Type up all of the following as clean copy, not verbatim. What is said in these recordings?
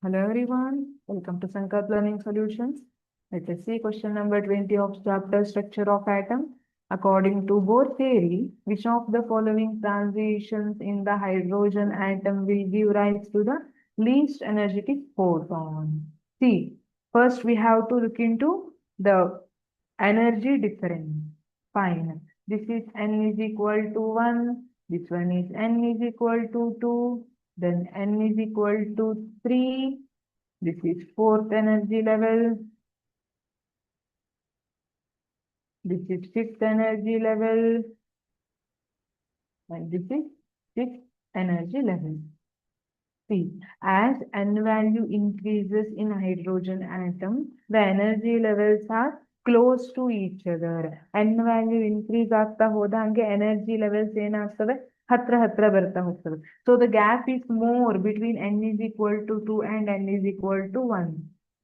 Hello everyone, welcome to Sankalp Learning Solutions. Let us see question number 20 of chapter Structure of Atom. According to Bohr theory, which of the following transitions in the hydrogen atom will give rise to the least energetic photon? See, first we have to look into the energy difference. Fine. This is n is equal to 1. This one is n is equal to 2. Then n is equal to 3. This is fourth energy level. This is fifth energy level. And this is sixth energy level. See, as n value increases in hydrogen atom, the energy levels are close to each other. n value increase ಆಗ್ತಾ ಹೋದಂಗೆ energy levels ಏನಾಗ್ತವೆ ಹತ್ರ ಹತ್ರ ಬರ್ತಾ ಹೋಗ್ತವೆ. So the gap is more between n is equal to 2 and n is equal to 1.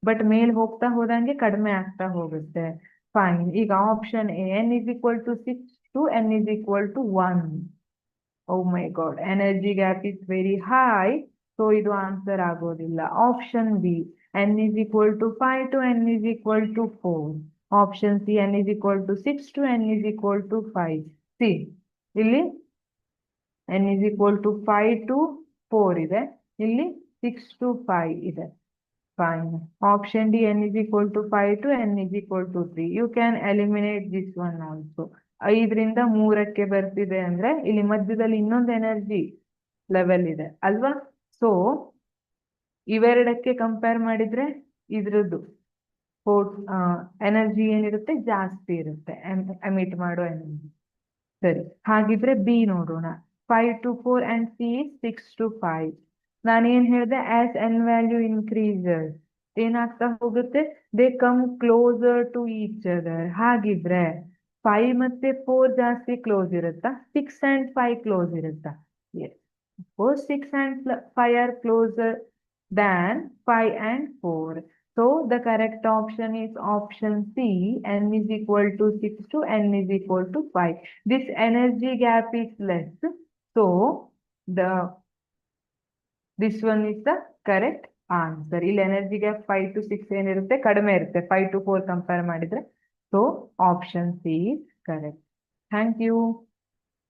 But ಮೇಲ್ ಹೋಗ್ತಾ ಹೋದಂಗೆ ಕಡಿಮೆ ಆಗ್ತಾ ಹೋಗುತ್ತೆ. Fine. ಈಗ option A n is equal to 6 to n is equal to 1. Oh my God, energy gap is very high. So ಇದು answer ಆಗೋದಿಲ್ಲ. Option B n is equal to 5 to n is equal to 4. Option C n is equal to 6 to n is equal to 5. C ಇಲ್ಲಿ n is equal to 5 to 4 ಇದೆ. ಇಲ್ಲಿ 6 to 5 ಇದೆ. Fine. Option D n is equal to 5 to n is equal to 3. You can eliminate this one also. 5ರಿಂದ 3ಕ್ಕೆ ಬರ್ತಿದೆ ಅಂದ್ರೆ ಇಲ್ಲಿ ಮಧ್ಯದಲ್ಲಿ ಇನ್ನೊಂದು energy level ಇದೆ ಅಲ್ವಾ? ಸೊ ಇವೆರಡಕ್ಕೆ ಕಂಪೇರ್ ಮಾಡಿದ್ರೆ ಇದ್ರದ್ದು ಎನರ್ಜಿ ಏನಿರುತ್ತೆ ಜಾಸ್ತಿ ಇರುತ್ತೆ, ಎಮಿಟ್ ಮಾಡೋ ಎನರ್ಜಿ. ಸರಿ, ಹಾಗಿದ್ರೆ ಬಿ ನೋಡೋಣ. 5 to 4 and C is 6 to 5. ನಾನೇನ್ ಹೇಳಿದೆ, ಆಸ್ ಎನ್ ವ್ಯಾಲ್ಯೂ ಇನ್ಕ್ರೀಸಸ್ ಏನಾಗ್ತಾ ಹೋಗುತ್ತೆ, they come closer to each other. ಹಾಗಿದ್ರೆ 5 ಮತ್ತೆ 4 ಜಾಸ್ತಿ ಕ್ಲೋಸ್ ಇರುತ್ತಾ, 6 and 5 ಕ್ಲೋಸ್ ಇರುತ್ತಾ? Yes, suppose 6 and 5 are closer than 5 and 4. So the correct option is option C, n is equal to 6 to n is equal to 5. This energy gap is less. So this one is the correct answer. ಇಲ್ಲಿ energy gap 5 to 6 ಏನಿರುತ್ತೆ ಕಡಿಮೆ ಇರುತ್ತೆ 5 to 4 compare ಮಾಡಿದ್ರೆ. So option C is correct. Thank you.